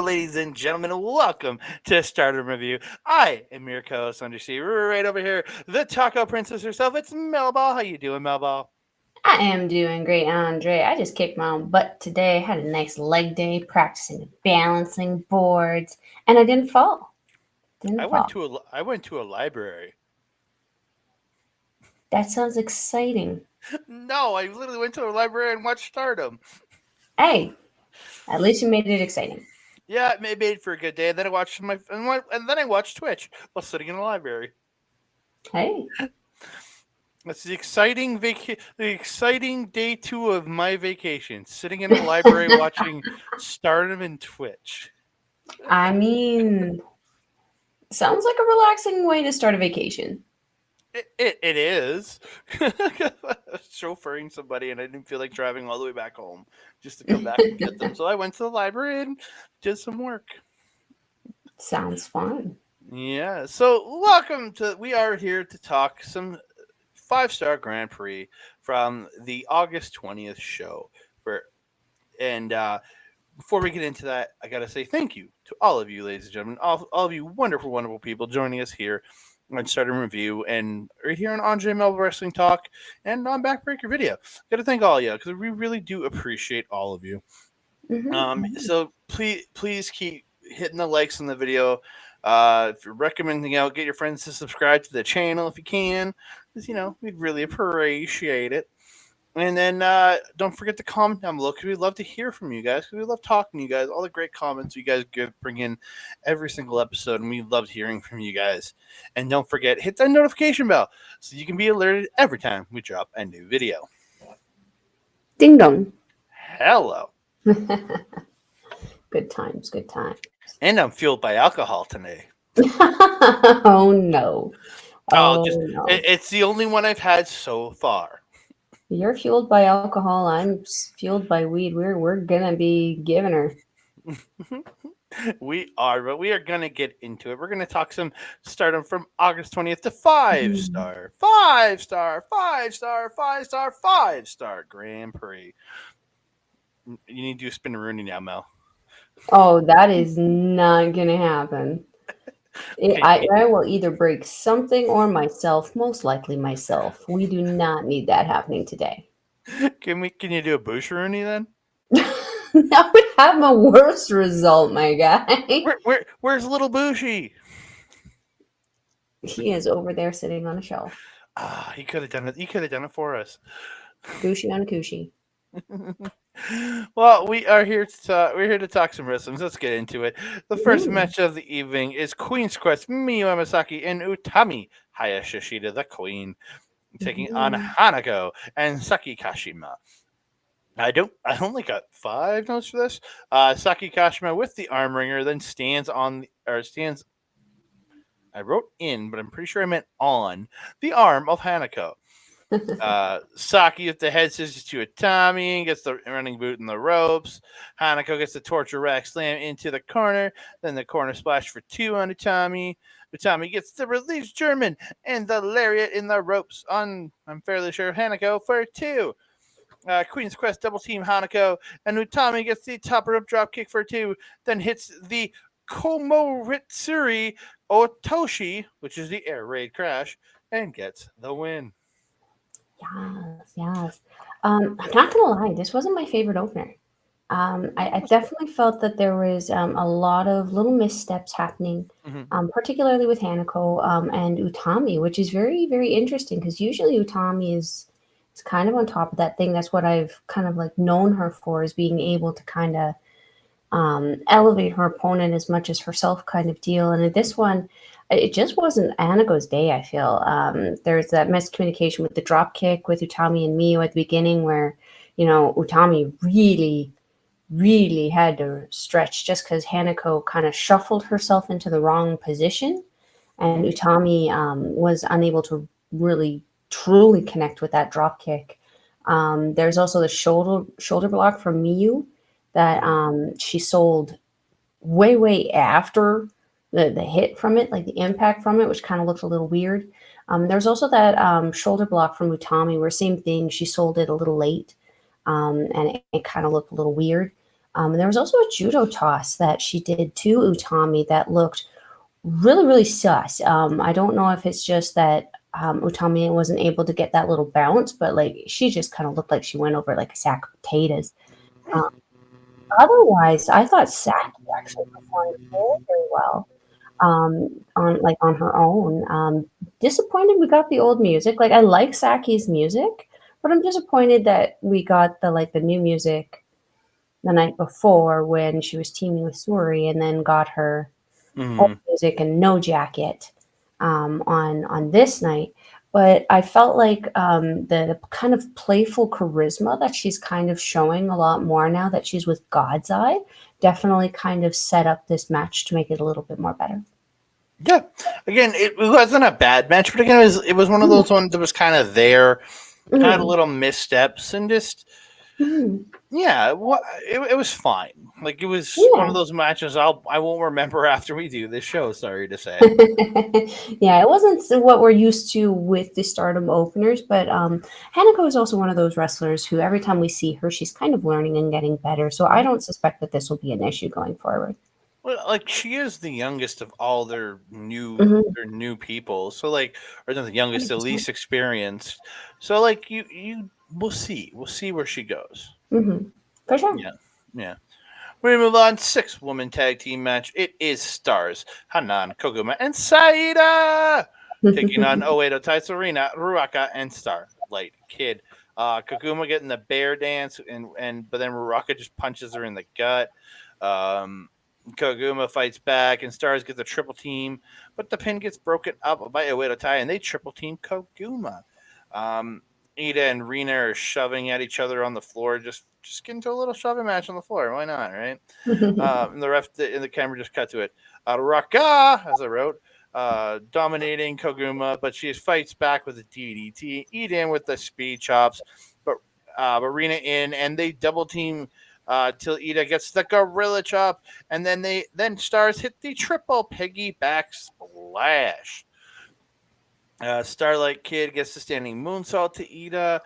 ladies and gentlemen, welcome to Stardom Review. I am your co-host, Andre C. Right over here, the Taco Princess herself. It's Melball. How you doing, Melball? I am doing great, Andre. I just kicked my own butt today. Had a nice leg day practicing the balancing boards, and I didn't fall. I Didn't went fall. to a library. That sounds exciting. No, I literally went to a library and watched Stardom. Hey, at least you made it exciting. Yeah, it made for a good day. And then I watched and then I watched Twitch while sitting in a library. Hey, That's the exciting day 2 of my vacation, sitting in a library watching Stardom and Twitch. I mean, sounds like a relaxing way to start a vacation. It is. Chauffeuring somebody, and I didn't feel like driving all the way back home just to come back and get them. So I went to the library and did some work. Sounds fun. Yeah. So welcome to. We are here to talk some 5-star Grand Prix from the August 20th show. For and before we get into that, I gotta say thank you to all of you, ladies and gentlemen, all of you wonderful, wonderful people joining us here on Stardom Review and right here on Andre Melball Wrestling Talk and on Backbreaker Video. Got to thank all of you because we really do appreciate all of you. Mm-hmm. So please keep hitting the likes on the video. If you're recommending out, get your friends to subscribe to the channel if you can, because we'd really appreciate it. And then don't forget to comment down below because we'd love to hear from you guys. Because we love talking to you guys. All the great comments you guys bring in every single episode, and we love hearing from you guys. And don't forget, hit that notification bell so you can be alerted every time we drop a new video. Ding dong. Hello. Good times, good times. And I'm fueled by alcohol today. Oh no. Oh, Oh just no. it's the only one I've had so far. You're fueled by alcohol. I'm fueled by weed. We're gonna be giving her. We are, but we are gonna get into it. We're gonna talk some Stardom from August 20th to 5-star Grand Prix. You need to do a spin Rooney now, Mel. Oh, that is not gonna happen. Okay, I will either break something or myself, most likely myself. We do not need that happening today. can you do a Bush Rooney then? That would have a worse result, my guy. Where's little Bushy? He is over there sitting on a shelf. Ah, he could have done it. He could have done it for us. Gucci on a coochie. Well, we're here to talk some wrestling. Let's get into it. The first Ooh. match of the evening is Queen's Quest Miyu Amasaki and Utami Hayashishida, the Queen, taking on Mhm. Hanako and Saki Kashima. I only got 5 notes for this. Saki Kashima with the arm wringer then stands. I wrote in, but I'm pretty sure I meant on the arm of Hanako. Saki with the head scissors to Utami, gets the running boot in the ropes. Hanako gets the torture rack slam into the corner, then the corner splash for 2 on Utami. Utami gets the release German and the lariat in the ropes on, I'm fairly sure, Hanako for 2. Queen's Quest double team Hanako, and Utami gets the top rope drop kick for 2, then hits the Komoritsuri Otoshi, which is the air raid crash, and gets the win. Yes, yes. I'm not gonna lie, this wasn't my favorite opener. I definitely felt that there was a lot of little missteps happening, Mm-hmm. particularly with Hanako and Utami, which is very, very interesting because usually Utami is kind of on top of that thing. That's what I've kind of like known her for, is being able to kind of elevate her opponent as much as herself, kind of deal. And in this one, it just wasn't Anago's day. I feel there's that miscommunication with the drop kick with Utami and Mio at the beginning, where Utami really had to stretch just because Hanako kind of shuffled herself into the wrong position, and Mm-hmm. Utami was unable to really truly connect with that drop kick. There's also the shoulder block from Miyu that Mm-hmm. she sold way after the hit from it, like the impact from it, which kind of looked a little weird. There's also that shoulder block from Utami, where same thing, she sold it a little late, and it kind of looked a little weird. And there was also a judo toss that she did to Utami that looked really, really sus. I don't know if it's just that Utami wasn't able to get that little bounce, but like she just kind of looked like she went over like a sack of potatoes. Um, Otherwise, I thought Saki actually performed very, very well on her own. Disappointed we got the old music. Like I like Saki's music, but I'm disappointed that we got the new music the night before when she was teaming with Suri, and then got her old music and no jacket on this night. But I felt like the kind of playful charisma that she's kind of showing a lot more now that she's with God's Eye definitely kind of set up this match to make it a little bit more better. Yeah. Again, it wasn't a bad match, but again, it was one of those ones that was kind of there, had a little missteps, and just yeah, it was fine. Like it was one of those matches I won't remember after we do this show. Sorry to say. Yeah, it wasn't what we're used to with the Stardom openers, but Hanako is also one of those wrestlers who every time we see her, she's kind of learning and getting better. So I don't suspect that this will be an issue going forward. Well, like she is the youngest of all their new people. So like, or not the youngest, the 100%. least experienced. So like we'll see where she goes. For sure. Yeah. We move on. 6-woman tag team match. It is Stars, Hanan, Koguma, and Saida taking on Oedo, Taitsurina, Ruaka, and Starlight Kid. Koguma getting the bear dance, but then Ruaka just punches her in the gut. Koguma fights back, and Stars get the triple team, but the pin gets broken up by Oedo Tai, and they triple team Koguma. Ida and Rina are shoving at each other on the floor, just get into a little shoving match on the floor. Why not, right? And the ref in the camera just cut to it. Raka, as I wrote, dominating Koguma, but she fights back with a DDT. Ida in with the speed chops, but Rina in, and they double team till Ida gets the gorilla chop, and then Stars hit the triple piggyback splash. Starlight Kid gets the standing moonsault to Ida.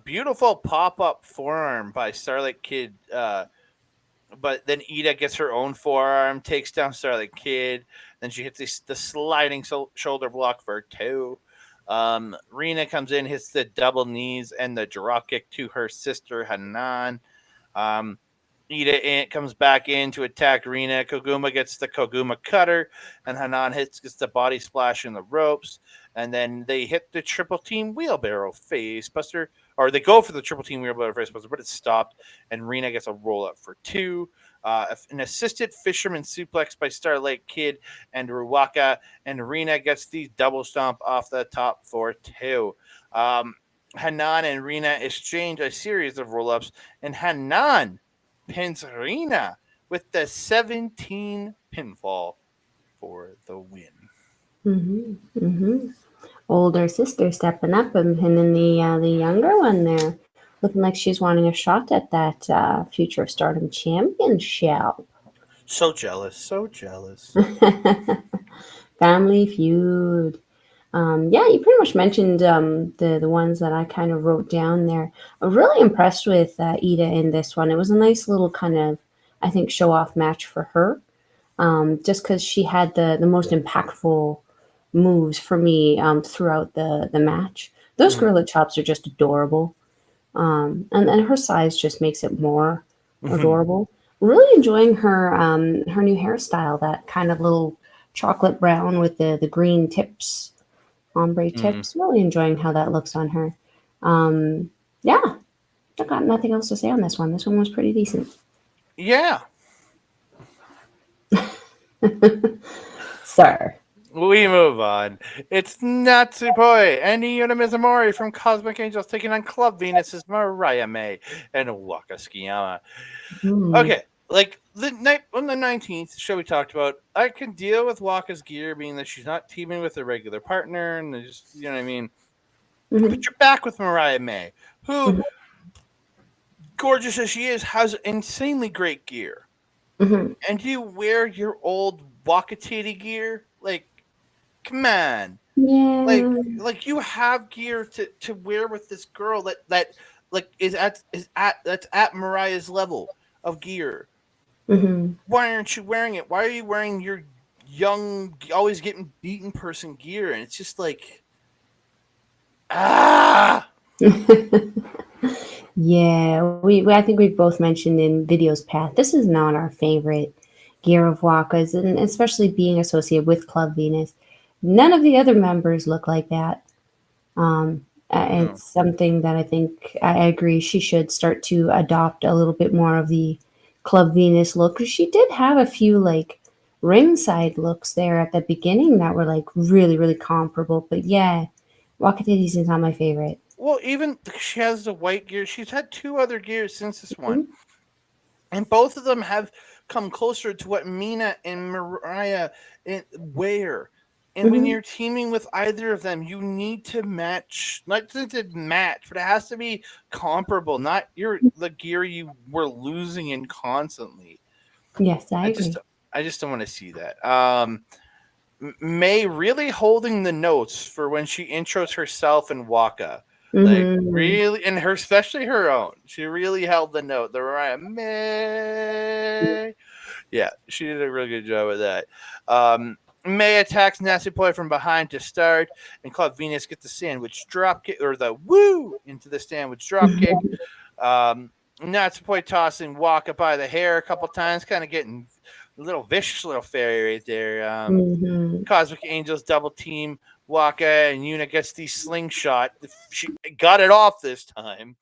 Beautiful pop-up forearm by Starlight Kid. But then Ida gets her own forearm, takes down Starlight Kid. Then she hits the sliding shoulder block for 2. Rina comes in, hits the double knees and the drop kick to her sister Hanan. Ida comes back in to attack Rina. Koguma gets the Koguma cutter, and Hanan gets the body splash in the ropes. And then they hit the triple team wheelbarrow facebuster, or they go for the triple team wheelbarrow facebuster, but it's stopped, and Rina gets a roll up for 2. An assisted fisherman suplex by Starlight Kid and Ruaka, and Rina gets the double stomp off the top for 2. Hanan and Rina exchange a series of roll ups, and Hanan pins Rina with the 17 pinfall for the win. Older sister stepping up and pinning the younger one there, looking like she's wanting a shot at that future Stardom championship. So jealous. Family Feud. Yeah, you pretty much mentioned the ones that I kind of wrote down there. I'm really impressed with Ida in this one. It was a nice little kind of, I think, show-off match for her, just because she had the most impactful moves for me throughout the match. Those gorilla chops are just adorable, and her size just makes it more adorable. Really enjoying her new hairstyle, that kind of little chocolate brown with the green tips. Ombre tips. Really enjoying how that looks on her. Yeah, I got nothing else to say on this one. This one was pretty decent. Yeah. Sir. We move on. It's Natsupoi and Iona Mizumori from Cosmic Angels taking on Club Venus's Mariah May and Waka Tsukiyama. Okay, like the night on the 19th show we talked about, I can deal with Waka's gear being that she's not teaming with a regular partner, and just, you know what I mean. But you're back with Mariah May, who, gorgeous as she is, has insanely great gear. And you wear your old Wakatiti gear, like, come on. Yeah. Like you have gear to wear with this girl that like that's at Mariah's level of gear. Mm-hmm. Why aren't you wearing it? Why are you wearing your young, always getting beaten person gear? And it's just like, ah. Yeah, we I think we've both mentioned in videos past. This is not our favorite gear of Waka's, and especially being associated with Club Venus. None of the other members look like that. No. It's something that I think I agree she should start to adopt a little bit more of the Club Venus look. 'Cause she did have a few like ringside looks there at the beginning that were like really, really comparable. But yeah, Waka Titties is not my favorite. Well, even she has the white gear. She's had two other gears since this one, Mhm. and both of them have come closer to what Mina and Mariah wear. And when Mhm. you're teaming with either of them, you need to match, not to match, but it has to be comparable, not the gear you were losing in constantly. Yes, I I just agree. I just don't want to see that. May really holding the notes for when she intros herself and Waka. Like Mhm. really, and her especially her own. She really held the note. The Mariah May. Yeah, she did a really good job with that. May attacks Natsupoi from behind to start, and Club Venus gets the sandwich drop kick or the woo into the sandwich drop kick. Natsupoi tossing Waka by the hair a couple times, kind of getting a little vicious little fairy right there. Mhm. Cosmic Angels double team Waka, and Yuna gets the slingshot. She got it off this time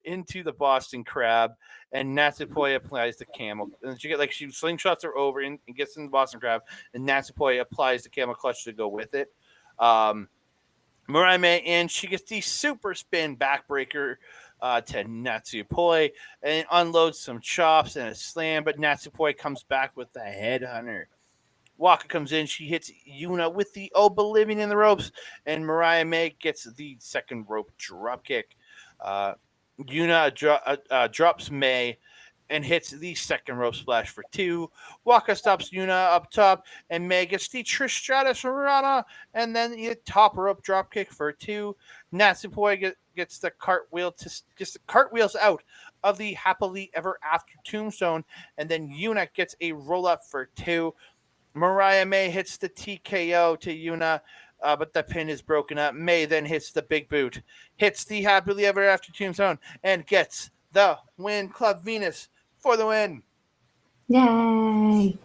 into the Boston Crab, and Natsupoi applies the camel. And she slingshots her over and gets in the Boston Crab, and Natsupoi applies the camel clutch to go with it. Um, Mirai May in, she gets the super spin backbreaker to Natsupoi and unloads some chops and a slam, but Natsupoi comes back with the headhunter. Waka comes in. She hits Yuna with the Living in the ropes, and Mariah May gets the second rope dropkick. Uh, Yuna drops May and hits the second rope splash for two. Waka stops Yuna up top, and May gets the Trish Stratus Rana, and then the top rope dropkick for two. Natsupoi gets the cartwheels out of the happily ever after tombstone, and then Yuna gets a roll up for two. Mariah May hits the TKO to Yuna, but the pin is broken up. May then hits the big boot, hits the happily ever after tombstone, and gets the win. Club Venus for the win. Yay.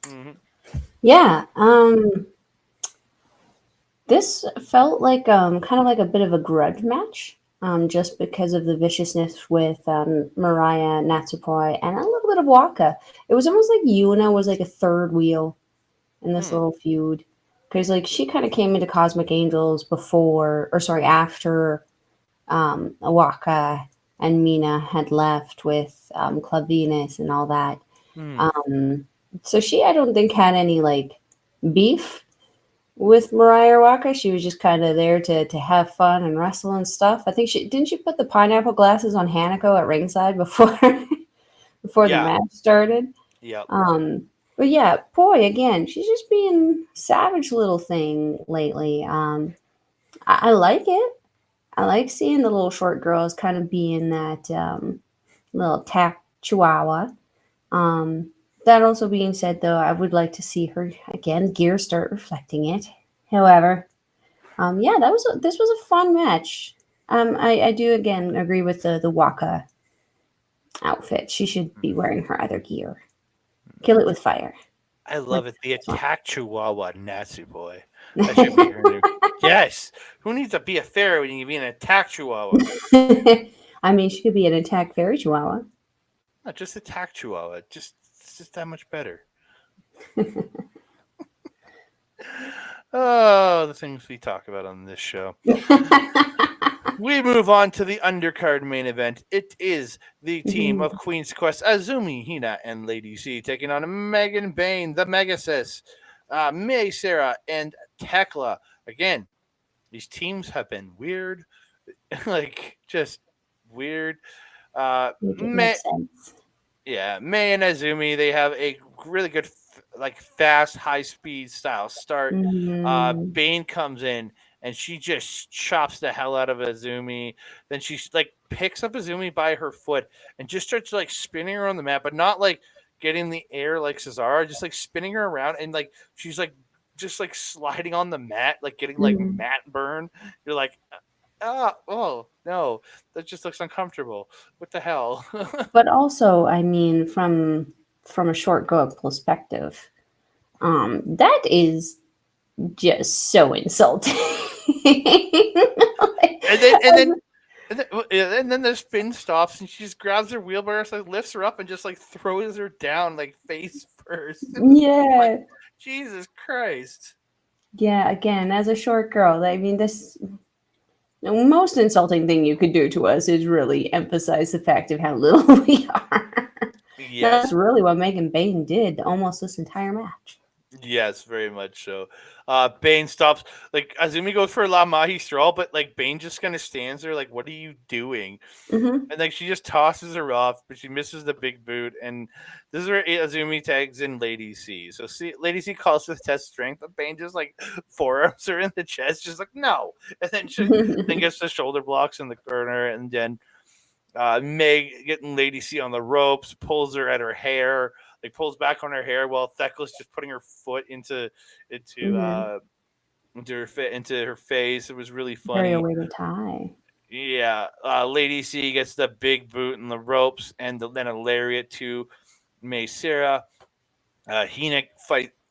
Mm-hmm. Yeah. This felt like kind of like a bit of a grudge match. Just because of the viciousness with Mariah, Natsupoi, and a little bit of Waka. It was almost like Yuna was like a third wheel in this Hmm. little feud. Because like she kind of came into Cosmic Angels before, or sorry, after Waka and Mina had left with Club Venus and all that. Hmm. Um, so she, I don't think, had any like beef with Mariah Waka. She was just kind of there to have fun and wrestle and stuff. I think she put the pineapple glasses on Hanako at ringside before before the Yeah. match started. Yep. Um, but yeah, Poi again, she's just being savage little thing lately. I like it. I like seeing the little short girls kind of being that little tack chihuahua. Um, that also being said, though, I would like to see her again gear start reflecting it. However, yeah, this was a fun match. I do again agree with the Waka outfit. She should be wearing her other gear. Kill it with fire. I Like love it. The this one. attack Chihuahua Natsupoi. That should be her new. Yes. Who needs to be a fairy when you can be an attack Chihuahua? I mean, she could be an attack fairy chihuahua. Not just attack Chihuahua. It's just that much better. Oh, the things we talk about on this show. We move on to the undercard main event. It is the team of Queen's Quest, Azumi, Hina, and Lady C taking on Megan Bain, the Megasis, May Sarah, and Tekla. Again, these teams have been weird, like just weird. Make it make May, sense. yeah, May and Azumi, they have a really good, like fast, high speed style start. Mm, Bane comes in and she just chops the hell out of Azumi. Then she like picks up Azumi by her foot and just starts like spinning her on the mat, but not like getting in the air like Cesaro, just like spinning her around, and like she's like just like sliding on the mat, like getting like Mhm. mat burn. You're like, oh no, that just looks uncomfortable. What the hell? But also, I mean, from a short girl perspective, that is just so insulting. and then and then and then the spin stops, and she just grabs her wheelbarrow, so lifts her up, and just like throws her down like face first. It was like, Yeah, Jesus Christ. yeah. Again, as a short girl, I mean, this the most insulting thing you could do to us is really emphasize the fact of how little we are. That's Yes, really what Megan Bain did almost this entire match. yes, very much so. Bane stops. Like Azumi goes for a La Mahi straw, but like Bane just kind of stands there, like, "What are you doing?" Hmm. And like she just tosses her off, but she misses the big boot. And this is where Azumi tags in Lady C. So Lady C calls for the test strength, but Bane just like forearms her in the chest, just like no. And then she then gets the shoulder blocks in the corner, and then Meg getting Lady C on the ropes, pulls her at her hair, like pulls back on her hair while Thecla's just putting her foot into Hmm. uh into her face. It was really Very funny. awaited tie. Yeah, Lady C gets the big boot and the ropes, and then a lariat to May Sarah. Hina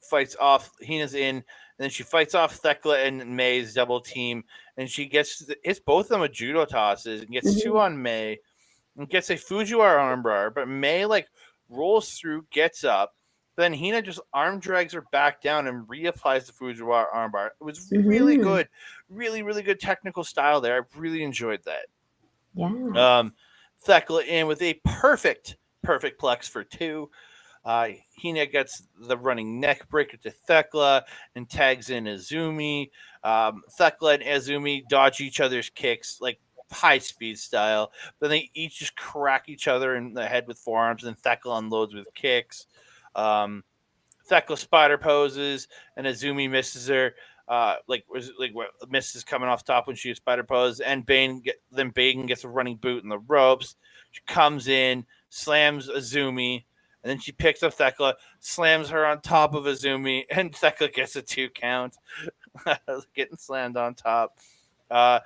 fights off. Hina's in, and then she fights off Thecla and May's double team, and she hits both of them with judo tosses and gets two Hmm. on May and gets a Fujiwara armbar, but May like rolls through, gets up. Then Hina just arm drags her back down and reapplies the Fujiwara armbar. It was really Hmm. good, really really good technical style there. I really enjoyed that. Yeah. Um, Thecla in with a perfect plex for two. Hina gets the running neck breaker to Thecla and tags in Azumi. Thecla and Azumi dodge each other's kicks like high speed style, but they each just crack each other in the head with forearms, and Thecla unloads with kicks. Um, Thecla spider poses, and Azumi misses her. Misses coming off top when she spider pose, and then Bane gets a running boot in the ropes. She comes in, slams Azumi, and then she picks up Thecla, slams her on top of Azumi, and Thecla gets a 2 count, getting slammed on top. Uh,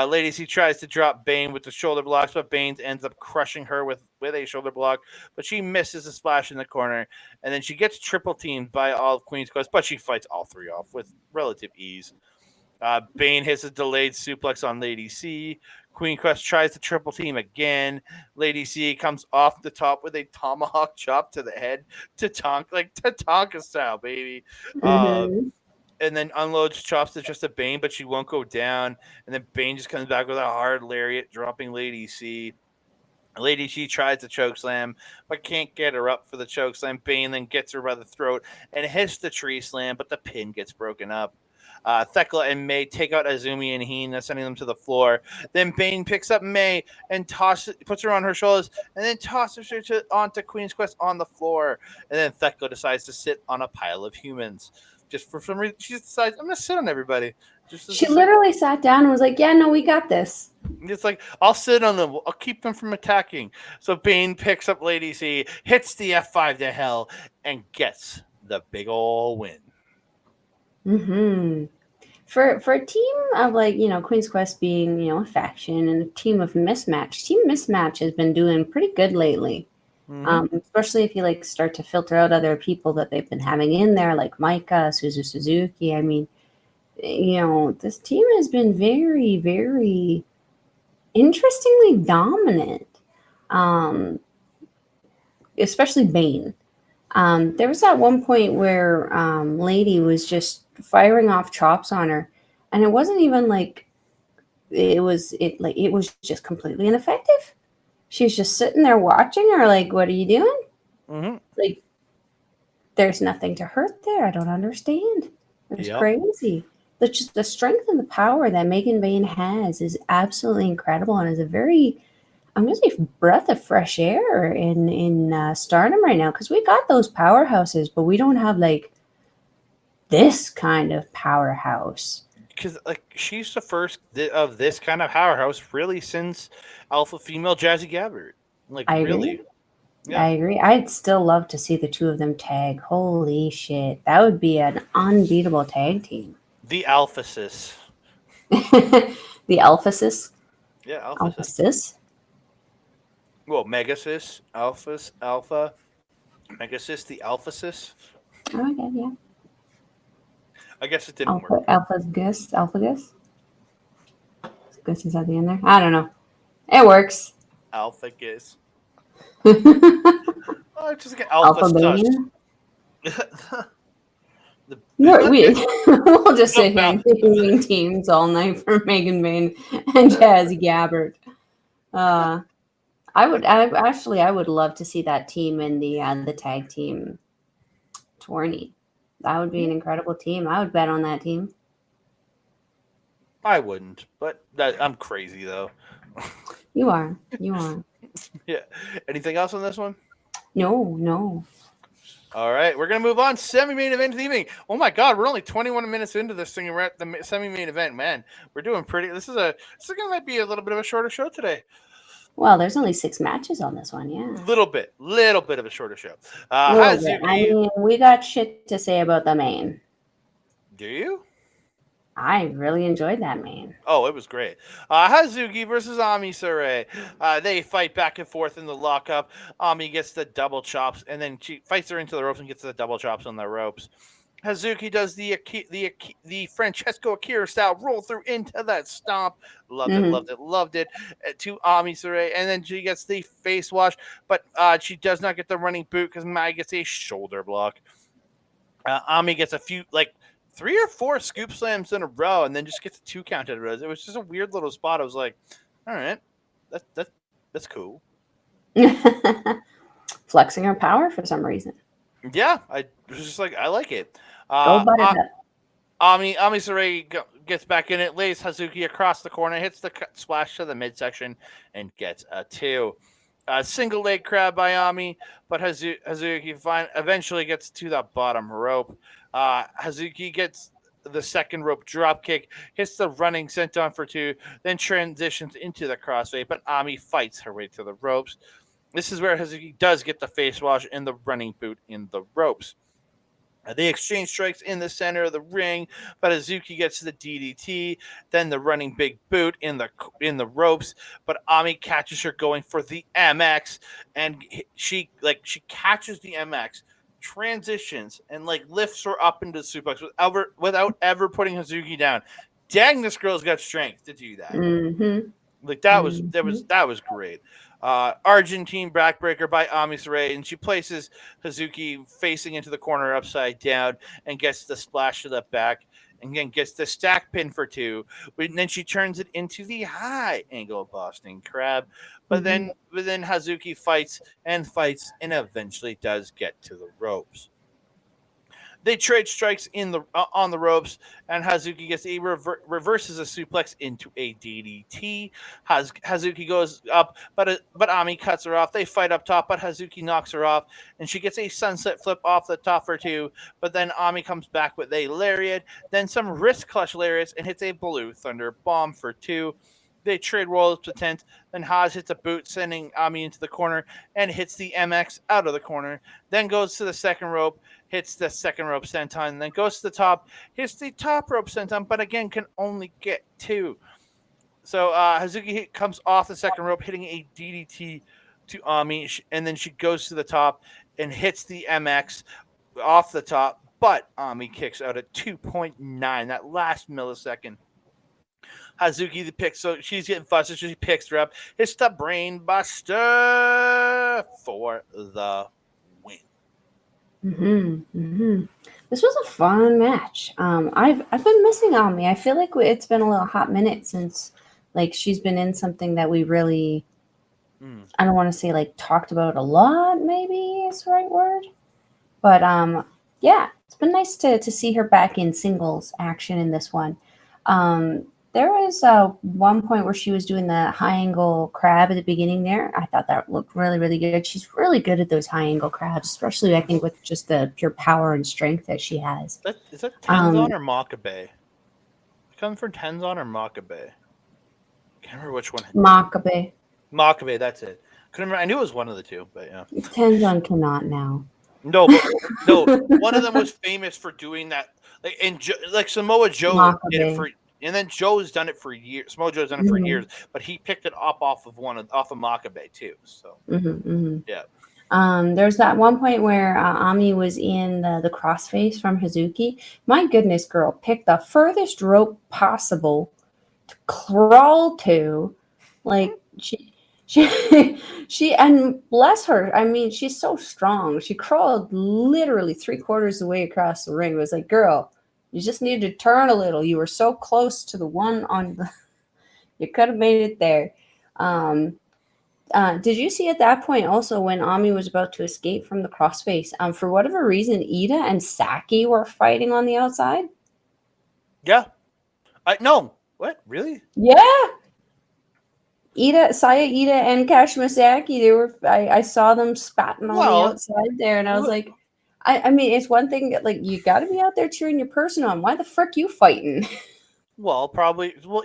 Lady C tries to drop Bane with the shoulder blocks, but Bane ends up crushing her with a shoulder block. But she misses a splash in the corner, and then she gets triple teamed by all of Queen's Quest, but she fights all three off with relative ease. Bane hits a delayed suplex on Lady C. Queen Quest tries to triple team again. Lady C comes off the top with a tomahawk chop to the head to Tatanka style, baby. Uh, Hmm. and then unloads chops to just a Bane, but she won't go down. And then Bane just comes back with a hard lariat, dropping Lady C. Lady C tries to choke slam, but can't get her up for the choke slam. Bane then gets her by the throat and hits the tree slam, but the pin gets broken up. Thecla and May take out Azumi and Hina, sending them to the floor. Then Bane picks up May and puts her on her shoulders, and then tosses her onto Queen's Quest on the floor. And then Thecla decides to sit on a pile of humans. Just for some reason, she just decides, I'm going to sit on everybody. Just as She a second. literally sat down and was like, "Yeah, no, we got this." It's like, I'll sit on them. I'll keep them from attacking. So Bane picks up Lady C, hits the F5 to hell, and gets the big ol' win. Hmm. For a team of like Queen's Quest being a faction and a team of Mismatch, Team Mismatch has been doing pretty good lately. Mm-hmm. Especially if you like start to filter out other people that they've been having in there, like Micah, Suzuki. I mean, this team has been very, very interestingly dominant. Um, Especially Bane. There was that one point where Lady was just firing off chops on her, and it wasn't even like it was just completely ineffective. She was just sitting there watching her, like, "What are you doing?" Mm-hmm. Like, there's nothing to hurt there. I don't understand. It was Yep. crazy. Just the strength and the power that Megan Bain has is absolutely incredible, and is a very I'm gonna say breath of fresh air in Stardom right now, because we got those powerhouses, but we don't have like this kind of powerhouse. because like she's the first of this kind of powerhouse really since Alpha Female Jazzy Gabbert. Like I really, agree. yeah. I agree. I'd still love to see the two of them tag. Holy shit. That would be an unbeatable tag team. The Alphasis. The Alphasis? Yeah, Alphasis. Alphasis? Well, Megasis, Alphas, Alpha, Megasis, the Alphasis. Oh, okay, yeah. I guess it didn't work. Alphagus? Alphagus? Gus is at the end there? I don't know. It works. Alphagus. Oh, just get Alpha Alphabanian? the We'll just sit here and naming teams all night for Megan Bain and Jazzy Gabbert. I would love to see that team in the tag team tourney. That would be an incredible team. I would bet on that team. I wouldn't, but I'm crazy though. You are. Yeah. Anything else on this one? No. All right, we're gonna move on. Semi-main event of the evening. Oh my God, we're only 21 minutes into this thing, and we're at the semi-main event. Man, we're doing pretty. This gonna might be a little bit of a shorter show today. Well, there's only 6 matches on this one, yeah. Little bit of a shorter show. I mean, we got shit to say about the main. Do you? I really enjoyed that main. Oh, it was great. Hazuki versus Ami Sarai. They fight back and forth in the lockup. Ami gets the double chops, and then she fights her into the ropes and gets the double chops on the ropes. Hazuki does the Francesco Akira style roll through into that stomp. Loved it. To Ami Sarai, and then she gets the face wash, but she does not get the running boot because Mai gets a shoulder block. Ami gets a few 3 or 4 scoop slams in a row, and then just gets a 2 count out of it. It was just a weird little spot. I was like, all right, that's cool. Flexing her power for some reason. Yeah, I was just like, I like it. Ami Sarai gets back in it, lays Hazuki across the corner, hits the splash to the midsection, and gets a 2. Single leg crab by Ami, but Hazuki eventually gets to the bottom rope. Hazuki gets the second rope drop kick, hits the running senton for 2, then transitions into the crossface, but Ami fights her way to the ropes. This is where Hazuki does get the face wash and the running boot in the ropes. They exchange strikes in the center of the ring, but Hazuki gets the DDT, then the running big boot in the ropes, but Ami catches her going for the MX, and she catches the MX, transitions, and lifts her up into the suplex without ever putting Hazuki down. Dang, this girl's got strength to do that. Mm-hmm. That was great. Argentine backbreaker by Ami Sarai, and she places Hazuki facing into the corner upside down and gets the splash to the back, and then gets the stack pin for 2. And then she turns it into the high angle Boston Crab. But then Hazuki fights and eventually does get to the ropes. They trade strikes on the ropes, and Hazuki gets reverses a suplex into a DDT. Hazuki goes up, but Ami cuts her off. They fight up top, but Hazuki knocks her off, and she gets a sunset flip off the top for 2. But then Ami comes back with a lariat, then some wrist clutch lariats, and hits a blue thunder bomb for 2. They trade rolls to 10th. Then Haz hits a boot, sending Ami into the corner, and hits the MX out of the corner. Then goes to the second rope, hits the second rope senton, then goes to the top, hits the top rope senton, but again can only get 2. So Hazuki comes off the second rope, hitting a DDT to Ami, and then she goes to the top and hits the MX off the top, but Ami kicks out at 2.9, that last millisecond. Hazuki the pick, so she's getting fussy, so she picks her up, hits the brain buster for the win. This was a fun match. I've been missing Ami. I feel like it's been a little hot minute since she's been in something that we really I don't want to say talked about a lot, maybe is the right word. But yeah, it's been nice to see her back in singles action in this one. There was one point where she was doing the high angle crab at the beginning there. I thought that looked really, really good. She's really good at those high angle crabs, especially I think with just the pure power and strength that she has. Is that Tenzon or Makabe? I come for Tenzon or Makabe? Can't remember which one. Makabe. Makabe, that's it. Couldn't remember. I knew it was one of the two, but yeah. Tenzon cannot now. No, but no, one of them was famous for doing that. Like like Samoa Joe did it Makabe. for, and then Joe's done it for years. Samoa Joe's done it for years, but he picked it up off of Makabe too. So yeah. There's that one point where Ami was in the crossface from Hazuki. My goodness, girl, pick the furthest rope possible to crawl to. Like she and bless her. I mean, she's so strong. She crawled literally 3/4 of the way across the ring. It was like, girl, you just needed to turn a little. You were so close to the one on the. You could have made it there. Did you see at that point also when Ami was about to escape from the crossface? For whatever reason, Ida and Saki were fighting on the outside. Yeah. No. What? Really? Yeah. Saya Ida and Kashima Saki, they were. I saw them spatting on the outside there, and I was like, I mean, it's one thing that, like, you got to be out there cheering your person on. Why the frick you fighting? Well,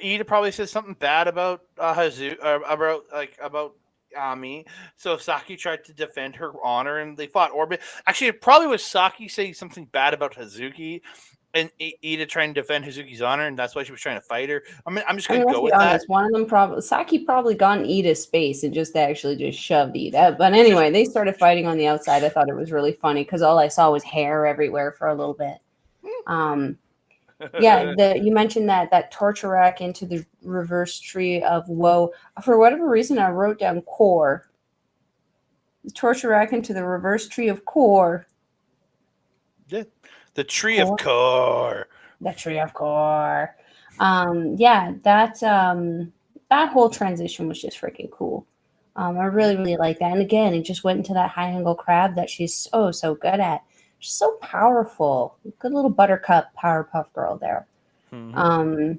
Ida probably said something bad about about Ami. So Saki tried to defend her honor, and they fought. Or actually, it probably was Saki saying something bad about Hazuki, and Ida trying to defend Hazuki's honor, and that's why she was trying to fight her. I mean, I'm just going to go with honest, that. One of them Saki probably got in Ida's space and just shoved Ida. But anyway, they started fighting on the outside. I thought it was really funny because all I saw was hair everywhere for a little bit. Yeah, you mentioned that torture rack into the reverse tree of woe. For whatever reason, I wrote down core. The torture rack into the reverse tree of core. Yeah, the tree of core. The tree of core. Yeah, that whole transition was just freaking cool. I really, really like that. And again, it just went into that high angle crab that she's so good at. She's so powerful. Good little buttercup Powerpuff Girl there. Mm-hmm.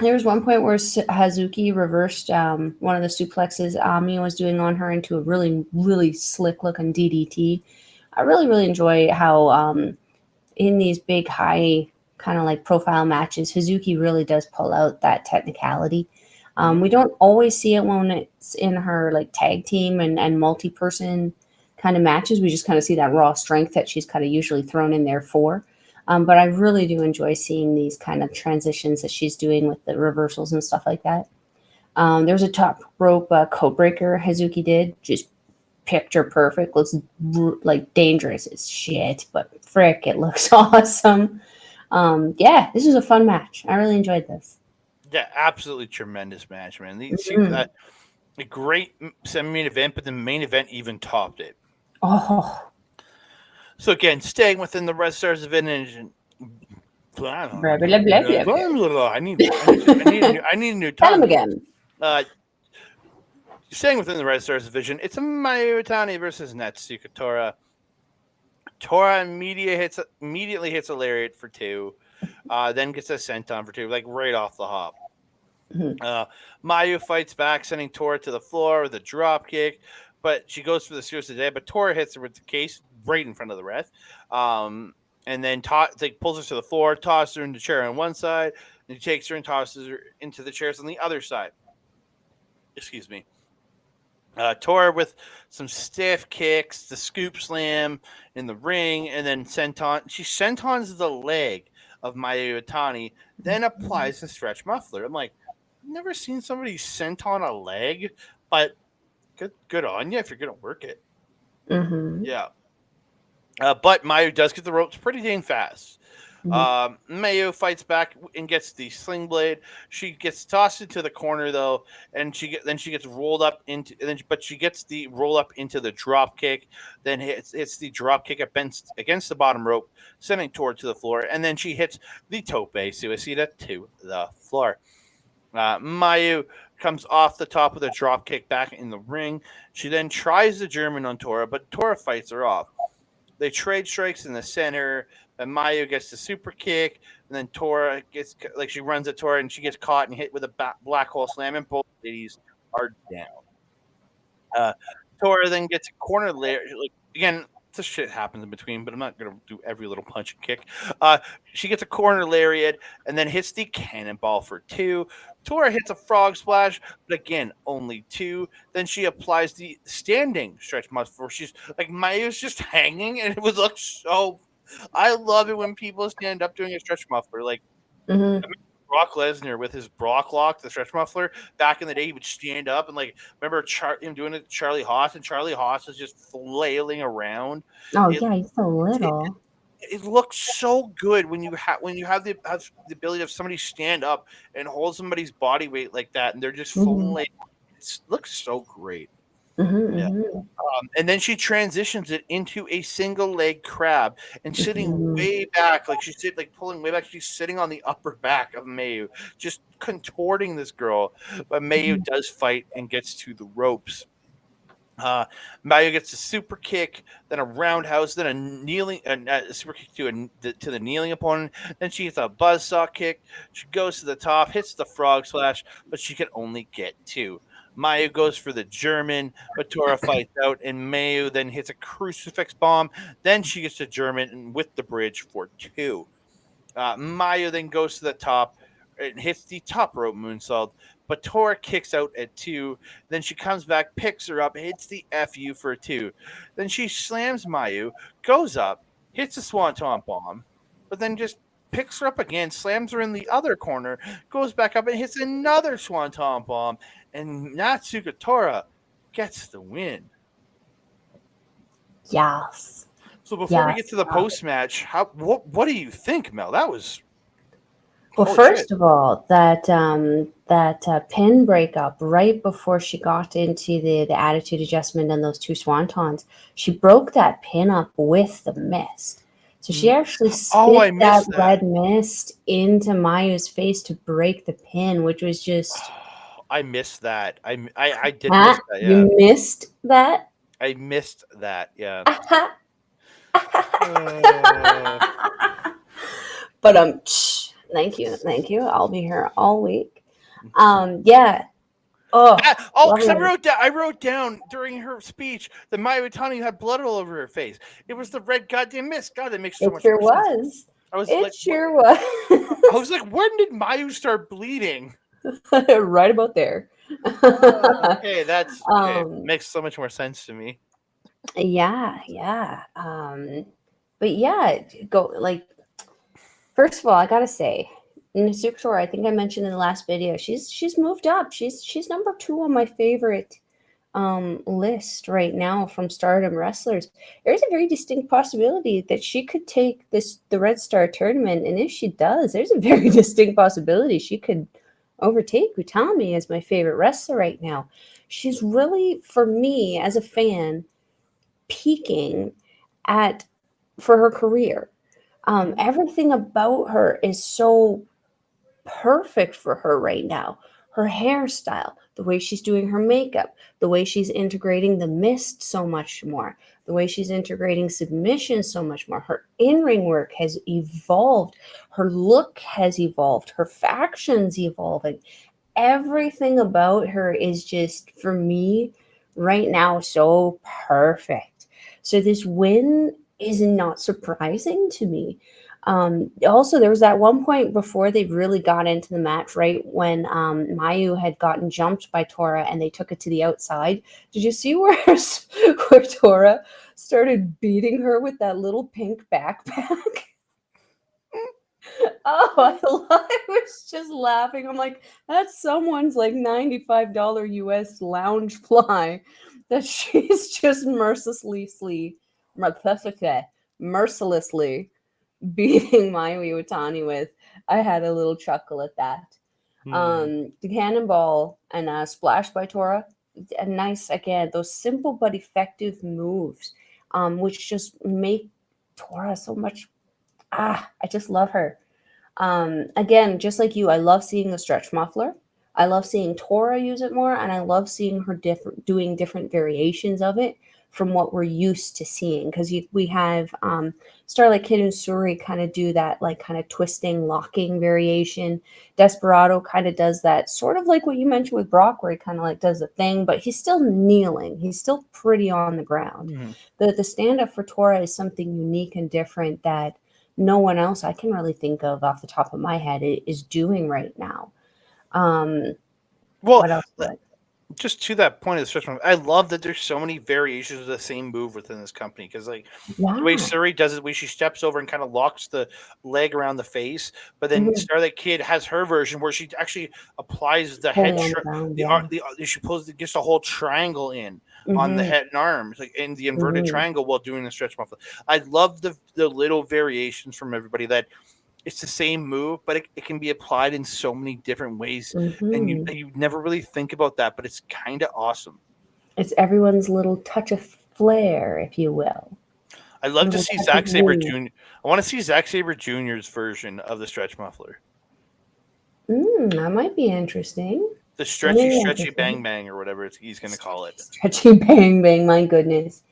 There was one point where Hazuki reversed one of the suplexes Ami was doing on her into a really, really slick looking DDT. I really, really enjoy how in these big, high kind of like profile matches, Hazuki really does pull out that technicality. We don't always see it when it's in her like tag team and multi-person kind of matches. We just kind of see that raw strength that she's kind of usually thrown in there for. But I really do enjoy seeing these kind of transitions that she's doing with the reversals and stuff like that. There was a top rope code breaker Hazuki did, just picture perfect. Looks like dangerous as shit, but frick, it looks awesome. Yeah, this was a fun match. I really enjoyed this. Yeah, absolutely tremendous match, man. A great semi-main event, but the main event even topped it. Oh. So again, staying within the Red Stars division. I need a new Tell him again. Staying within the Red Stars division, it's a Mayu Watani versus Natsuka Torah. Torah immediately hits a lariat for 2, then gets a senton for 2, like right off the hop. Mayu fights back, sending Torah to the floor with a drop kick, but she goes for the Suicide Dive, but Torah hits her with the case right in front of the ref. And then pulls her to the floor, tosses her in the chair on one side, and he takes her and tosses her into the chairs on the other side. Excuse me. Torah with some stiff kicks, the scoop slam in the ring, and then she sentons the leg of Mayu Watani, then applies the stretch muffler. I'm like, I've never seen somebody senton a leg, but good on you if you're going to work it. Mm-hmm. Yeah. But Mayu does get the ropes pretty dang fast. Mayu fights back and gets the sling blade. She gets tossed into the corner though, and she gets rolled up into. But she gets the roll up into the drop kick. Then hits the drop kick against the bottom rope, sending Torah to the floor, and then she hits the tope suicida to the floor. Mayu comes off the top of the drop kick back in the ring. She then tries the German on Torah, but Torah fights her off. They trade strikes in the center, and Mayu gets the super kick, and then Torah gets, like, she runs at Torah, and she gets caught and hit with a black hole slam, and both ladies are down. Torah then gets a corner layer. Like, again, this shit happens in between, but I'm not gonna do every little punch and kick. She gets a corner lariat and then hits the cannonball for 2. Torah hits a frog splash, but again, only 2. Then she applies the standing stretch muscle where she's like Mayu's just hanging, and it would look so. I love it when people stand up doing a stretch muffler. Like Mm-hmm. Brock Lesnar with his Brock lock, the stretch muffler. Back in the day, he would stand up and like remember him doing it to Charlie Haas, and Charlie Haas is just flailing around. Oh It yeah, he's so it, little. it looks so good when you have the ability of somebody stand up and hold somebody's body weight like that, and they're just Mm-hmm. flailing. It looks so great. Yeah. Mm-hmm. And then she transitions it into a single leg crab and sitting Mm-hmm. way back, like she's like pulling way back. She's sitting on the upper back of Mayu, just contorting this girl. But Mayu does fight and gets to the ropes. Mayu gets a super kick, then a roundhouse, then a super kick to the kneeling opponent. Then she gets a buzzsaw kick. She goes to the top, hits the frog splash, but she can only get 2. Mayu goes for the German, but Tora fights out, and Mayu then hits a crucifix bomb. Then she gets the German and with the bridge for 2. Mayu then goes to the top and hits the top rope moonsault, but Tora kicks out at 2. Then she comes back, picks her up, hits the FU for 2. Then she slams Mayu, goes up, hits a swanton bomb, but then just picks her up again, slams her in the other corner, goes back up and hits another swanton bomb, and Natsuka Tora gets the win. Yes. So before we get to the Yes. post match, what do you think, Mel? That was Well, holy first shit. of all, that pin breakup right before she got into the attitude adjustment and those 2 swantons, she broke that pin up with the mist. So she actually Oh, I spit that missed that. red mist into Mayu's face to break the pin, which was just I missed that. I did miss that. Yeah, you missed that. I missed that. Yeah. But thank you. I'll be here all week. Yeah. Oh, love Because it. I wrote down during her speech that Maya Watani had blood all over her face. It was the red goddamn mist. God, that makes so It much sure more sense. was. I was It like, sure was. I was like, when did Mayu start bleeding? Right about there. Okay, that's okay. Makes so much more sense to me. Yeah. But yeah, go like first of all, I gotta say, Natsuka, I think I mentioned in the last video, she's moved up. She's number 2 on my favorite list right now from Stardom wrestlers. There's a very distinct possibility that she could take the Red Star tournament, and if she does, there's a very distinct possibility she could overtake Utami as my favorite wrestler right now. She's really, for me as a fan, peaking at for her career. Everything about her is so perfect for her right now. Her hairstyle, the way she's doing her makeup, the way she's integrating the mist so much more, the way she's integrating submission so much more. Her in-ring work has evolved. Her look has evolved. Her faction's evolving. Everything about her is just, for me, right now, so perfect. So this win is not surprising to me. Also, there was that one point before they really got into the match, right when Mayu had gotten jumped by Torah and they took it to the outside. Did you see where where Torah started beating her with that little pink backpack? Oh, I was just laughing. I'm like, that's someone's like $95 US lounge fly that she's just mercilessly beating Mayu Watani with. I had a little chuckle at that. The cannonball and splash by Torah, a nice, again, those simple but effective moves, which just make Torah so much. I just love her. Again, just like you, I love seeing the stretch muffler. I love seeing Torah use it more, and I love seeing her doing different variations of it. from what we're used to seeing. Because we have Starlight Kid and Suri kind of do that, like kind of twisting, locking variation. Desperado kind of does that, sort of like what you mentioned with Brock, where he kind of like does the thing, but he's still kneeling. He's still pretty on the ground. Mm-hmm. The stand up for Torah is something unique and different that no one else I can really think of off the top of my head is doing right now. Well, What else? just to that point of the stretch mark, I love that there's so many variations of the same move within this company, because like the way Suri does it, the way she steps over and kind of locks the leg around the face, but then Starlight Kid has her version where she actually applies the head, she gets the whole triangle in on the head and arms, like in the inverted triangle while doing the stretch muffler. I love the little variations from everybody, that it's the same move, but it can be applied in so many different ways, and you never really think about that, but it's kind of awesome. It's everyone's little touch of flair, if you will. I'd love to see Zack Sabre Jr. I want to see Zack Sabre Jr.'s version of the stretch muffler. That might be interesting. The stretchy bang bang, or whatever he's going to call it. Stretchy bang bang, my goodness.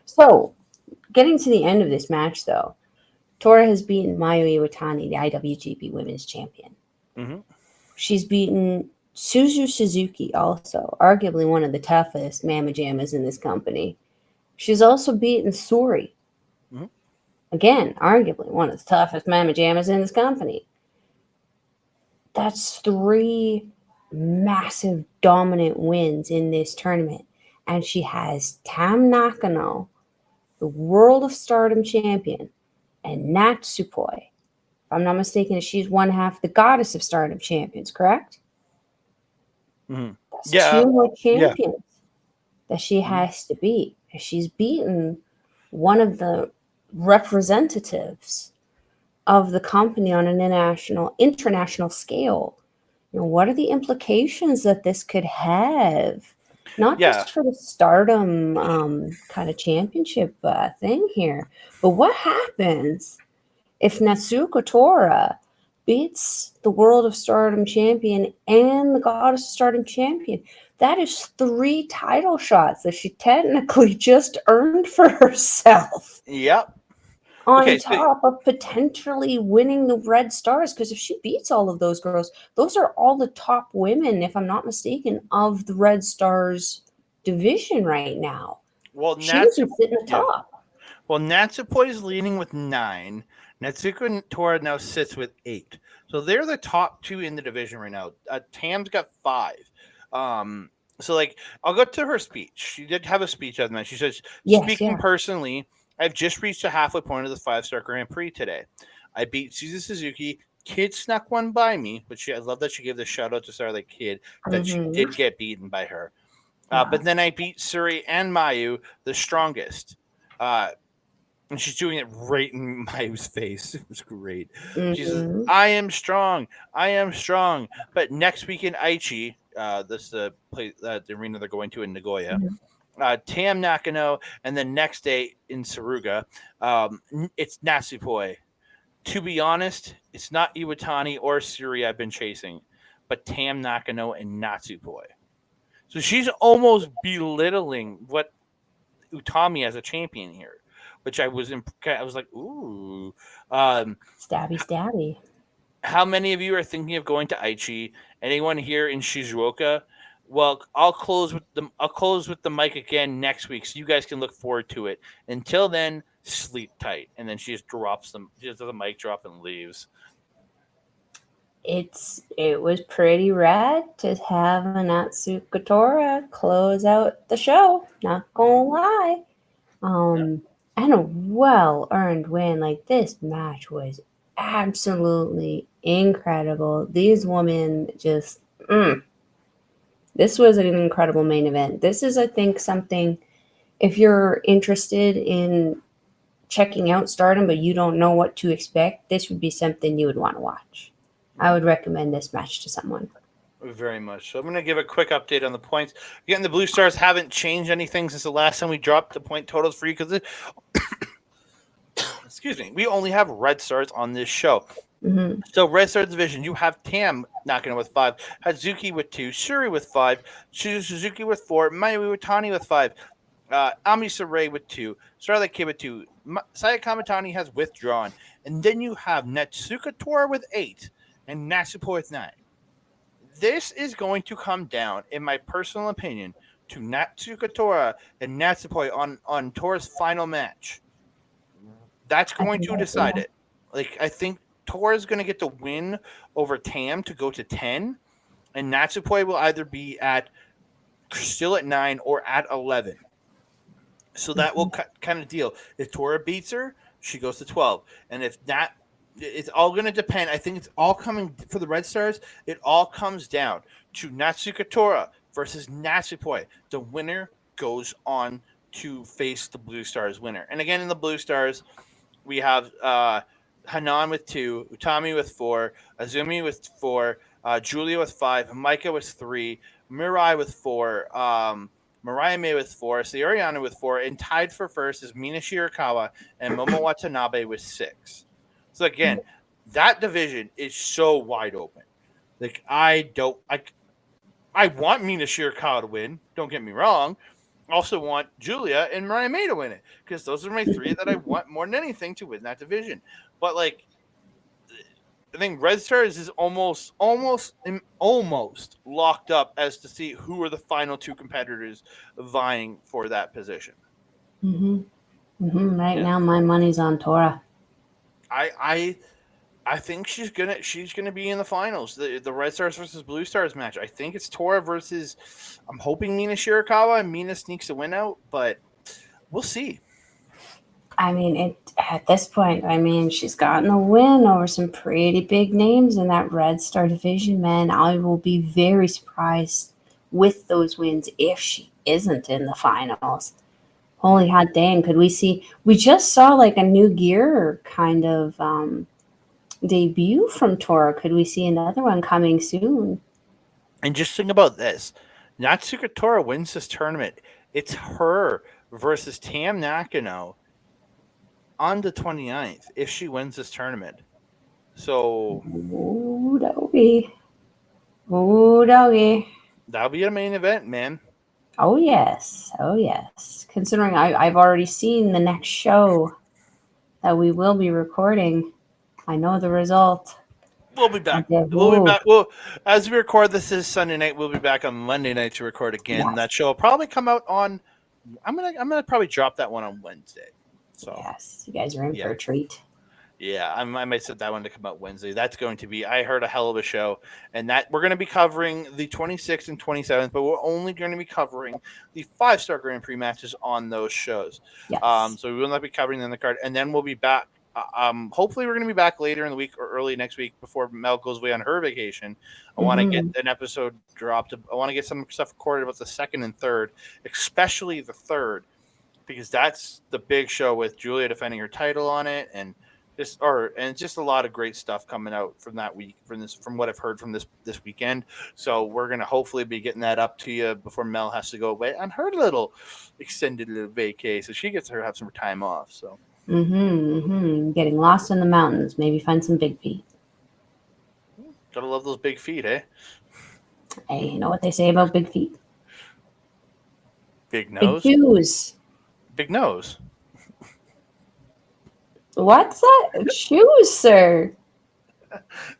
So, getting to the end of this match, though, Torah has beaten Mayu Watani, the IWGP Women's Champion. She's beaten Suzu Suzuki, also arguably one of the toughest mamma jammas in this company. She's also beaten Suri. Again, arguably one of the toughest mamma jammas in this company. That's 3 massive dominant wins in this tournament. And she has Tam Nakano, the World of Stardom champion, and Natsupoi. If I'm not mistaken, she's one half the Goddess of Stardom champions, correct? That's 2 more champions that she has to beat. She's beaten one of the representatives of the company on an international scale. What are the implications that this could have? Not just for the Stardom kind of championship thing here, but what happens if Natsuka Katora beats the World of Stardom champion and the Goddess of Stardom champion? That is 3 title shots that she technically just earned for herself. Yep. On top of potentially winning the Red Stars, because if she beats all of those girls, those are all the top women, if I'm not mistaken, of the Red Stars division right now. Well, she's sitting at the top. Well, Natsupoi is leading with 9. Natsuka and Torah now sits with 8. So they're the top 2 in the division right now. Tam's got 5. So, like, I'll go to her speech. She did have a speech of that. She says, speaking personally, I've just reached the halfway point of the 5-star Grand Prix today. I beat Suzu Suzuki. Kid snuck one by me, but I love that she gave the shout out to Starlight Kid that she did get beaten by her. But then I beat Suri and Mayu, the strongest. And she's doing it right in Mayu's face. It was great. She says, I am strong. I am strong. But next week in Aichi, this is the arena they're going to in Nagoya. Tam Nakano, and then next day in Saruga, it's Natsupoi. To be honest, it's not Iwatani or Suri I've been chasing, but Tam Nakano and Natsupoi. So she's almost belittling what Utami as a champion here, which I was like, ooh. Stabby. How many of you are thinking of going to Aichi? Anyone here in Shizuoka? Well, I'll close with the mic again next week, so you guys can look forward to it. Until then, sleep tight. And then she just drops them. She just does a mic drop and leaves. It was pretty rad to have a Natsuka Katora close out the show. Not gonna lie, and a well-earned win. Like, this match was absolutely incredible. These women just. This was an incredible main event. This is, I think, something, if you're interested in checking out Stardom, but you don't know what to expect, this would be something you would want to watch. I would recommend this match to someone. Very much. So I'm going to give a quick update on the points. Again, the Blue Stars haven't changed anything since the last time we dropped the point totals for you, because excuse me, we only have Red Stars on this show. So Red Star division, you have Tam knocking with 5, Hazuki with 2, Suri with 5, Suzuki with 4, Mayu Watani with 5. Ami Saray with 2, Starlight Kid with 2, Saya Kamatani has withdrawn, and then you have Natsuka Tora with 8, and Natsupoi with 9. This is going to come down, in my personal opinion, to Natsuka Tora and Natsupoi on Tora's final match. That's I going think to that, decide yeah. it. Like, I think Tora's going to get the win over Tam to go to 10, and Natsupoi will either be at still at 9 or at 11. So that will kind of deal. If Tora beats her, she goes to 12. And if not, it's all going to depend. I think it's all coming for the Red Stars. It all comes down to Natsuka Tora versus Natsupoi. The winner goes on to face the Blue Stars winner. And again, in the Blue Stars, we have Hanan with 2, Utami with 4, Azumi with 4, Julia with 5, Micah with 3, Mirai with 4, Mariah May with 4, Sayoriana with 4, and tied for first is Mina Shirakawa and Momo Watanabe with 6. So again, that division is so wide open. Like I want Mina Shirakawa to win. Don't get me wrong. I also want Julia and Mariah May to win it because those are my 3 that I want more than anything to win that division. But like, I think Red Stars is almost locked up as to see who are the final 2 competitors vying for that position. Right Yeah, now, my money's on Torah. I I think she's gonna be in the finals. The Red Stars versus Blue Stars match. I think it's Tora versus. I'm hoping Mina Shirakawa and Mina sneaks a win out, but we'll see. I mean, at this point, I mean, she's gotten a win over some pretty big names in that Red Star division, man. I will be very surprised with those wins if she isn't in the finals. Holy hot dang, could we see? We just saw like a new gear kind of debut from Tora. Could we see another one coming soon? And just think about this: Natsuka Tora wins this tournament. It's her versus Tam Nakano on the 29th if she wins this tournament. So Ooh, doggy. Ooh, doggy. that'll be a main event, man. Oh, yes. Oh, yes. Considering I've already seen the next show that we will be recording, I know the result. We'll be back. We'll be Ooh, back. Well, as we record this is Sunday night. We'll be back on Monday night to record again. yes. That show will probably come out on. I'm gonna probably drop that one on Wednesday. So Yes. You guys are in for yeah, a treat. yeah. I might set that one to come out Wednesday. That's going to be. I heard a hell of a show, and that we're going to be covering the 26th and 27th, but we're only going to be covering the 5-star Grand Prix matches on those shows. Yes. So we will not be covering the card, and then we'll be back. Hopefully we're going to be back later in the week or early next week before Mel goes away on her vacation. I want to get Mm-hmm. an episode dropped. I want to get some stuff recorded about the second and third, especially the third, because that's the big show with Julia defending her title on it, and just a lot of great stuff coming out from that week from what I've heard from this weekend. So we're gonna hopefully be getting that up to you before Mel has to go away on her little extended little vacay, so she gets to have some time off. So Getting lost in the mountains. Maybe find some big feet. gotta love those big feet, eh? Hey, you know what they say about big feet? Big Big nose, shoes. big nose. What's that? Shoes, sir.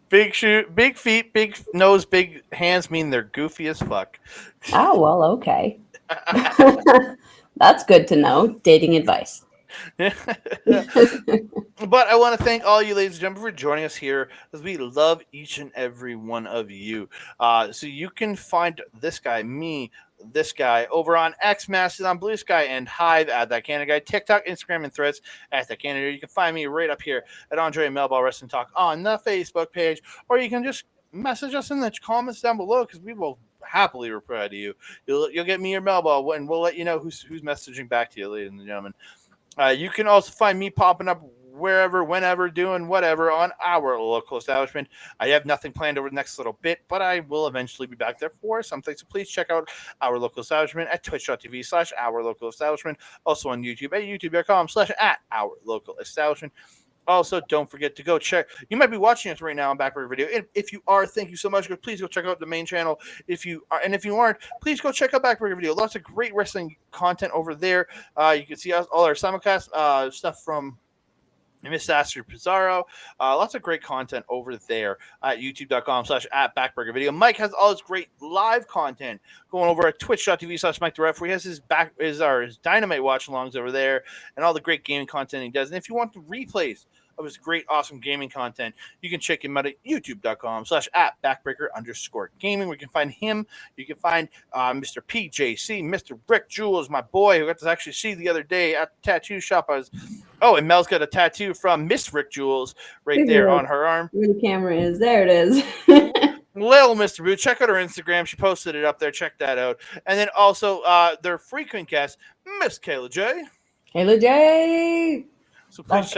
Big shoe, big feet, big nose, big hands mean they're goofy as fuck. Oh, well, okay. That's good to know. Dating advice. But I want to thank all you ladies and gentlemen for joining us here because we love each and every one of you. So you can find this guy over on X, Mastodon, Blue Sky, and Hive at That Canada Guy, TikTok, Instagram, and Threads at That Canada. You can find me right up here at Andre Melball Wrestling Talk on the Facebook page, or you can just message us in the comments down below because we will happily reply to you. You'll get me your Melball, and we'll let you know who's messaging back to you, ladies and gentlemen. You can also find me popping up wherever, whenever, doing whatever on our local establishment. I have nothing planned over the next little bit, but I will eventually be back there for something. So please check out our local establishment at twitch.tv/our local establishment. Also on YouTube at youtube.com/at our local establishment. Also, don't forget to go check. You might be watching us right now on Backburner Video. And if you are, thank you so much. Please go check out the main channel. If you are, and if you aren't, please go check out Backburner Video. Lots of great wrestling content over there. You can see all our simulcast stuff from Miss Astrid Pizarro. Lots of great content over there at youtube.com/@backburger video. Mike has all his great live content going over at twitch.tv/Mike the Ref, where he has his Dynamite watch alongs over there and all the great gaming content he does. And if you want the replays of his great, awesome gaming content, you can check him out at youtube.com/@backbreaker_gaming, where you can find him. You can find Mr. PJC, Mr. Rick Jules, my boy, who got to actually see the other day at the tattoo shop. And Mel's got a tattoo from Miss Rick Jules right there on her arm. Where the camera is. There it is. Little Mr. Boo. Check out her Instagram. She posted it up there. Check that out. And then also their frequent guest, Miss Kayla J. Kayla J. So please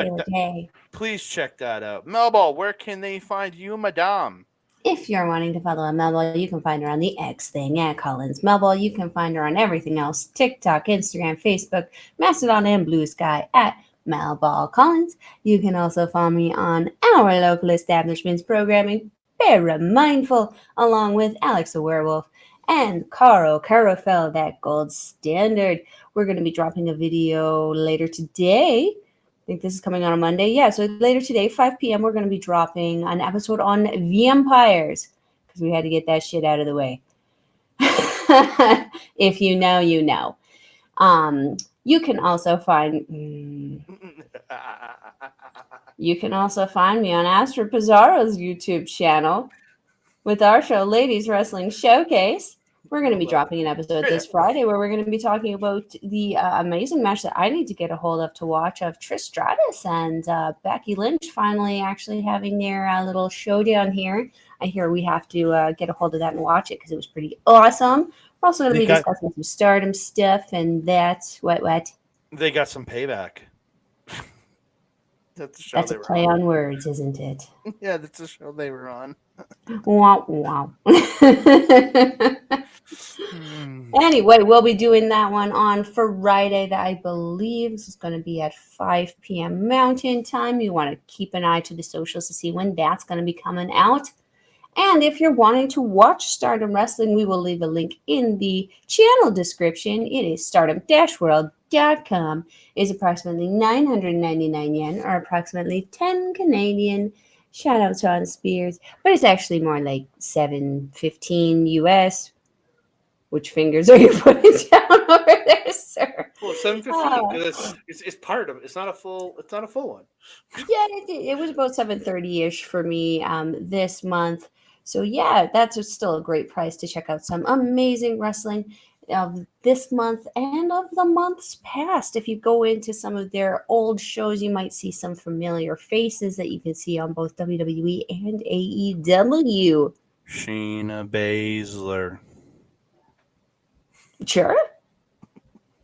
check that out. Melball, where can they find you, madame? If you're wanting to follow Melball, you can find her on the X thing at Collins Melball. You can find her on everything else: TikTok, Instagram, Facebook, Mastodon, and Blue Sky at Melball Collins. You can also follow me on our local establishment's programming, Very Mindful, along with Alex the Werewolf and Caro Carofel, that gold standard. We're going to be dropping a video later today. I think this is coming on a Monday. Yeah, so later today, 5 p.m., we're going to be dropping an episode on vampires because we had to get that shit out of the way. If you know, you know. You can also find me on Astrid Pizarro's YouTube channel with our show, Ladies Wrestling Showcase. We're going to be dropping an episode this Friday where we're going to be talking about the amazing match that I need to get a hold of to watch of Trish Stratus and Becky Lynch finally actually having their little showdown here. I hear we have to get a hold of that and watch it because it was pretty awesome. We're also going to be discussing some Stardom stuff and that. What? They got some payback. That's a play on words, isn't it? Yeah, that's the show they were on. Wow. Anyway, we'll be doing that one on Friday. I believe this is going to be at 5 p.m. Mountain Time. You want to keep an eye to the socials to see when that's going to be coming out. And if you're wanting to watch Stardom Wrestling, we will leave a link in the channel description. It is stardom-world.com. It's approximately 999 yen, or approximately 10 Canadian. Shout out to On Spears. But it's actually more like $7.15 US. Which fingers are you putting down over there, sir? Well, $7.15 because it's part of it. It's not a full one. Yeah, it was about $7.30-ish for me this month. So yeah, that's still a great price to check out some amazing wrestling of this month and of the months past. If you go into some of their old shows, you might see some familiar faces that you can see on both WWE and AEW. Shayna Baszler. Sure.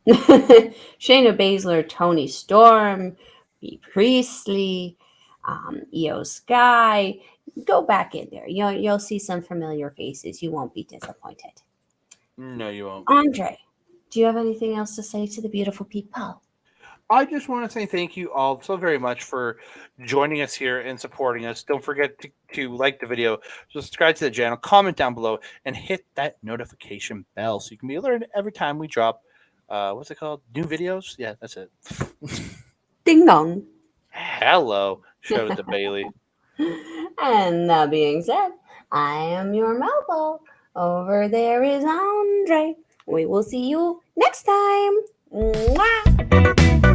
Shayna Baszler, Toni Storm, Bea Priestley, Io Sky. Go back in there. You'll see some familiar faces. You won't be disappointed. No, you won't. Andre, do you have anything else to say to the beautiful people? I just want to say thank you all so very much for joining us here and supporting us. Don't forget to like the video, subscribe to the channel, comment down below, and hit that notification bell so you can be alerted every time we drop, what's it called? New videos? Yeah, that's it. Ding dong. Hello. Shout out to Bailey. And that being said, I am your Melball. Over there is Andre. We will see you next time. Mwah!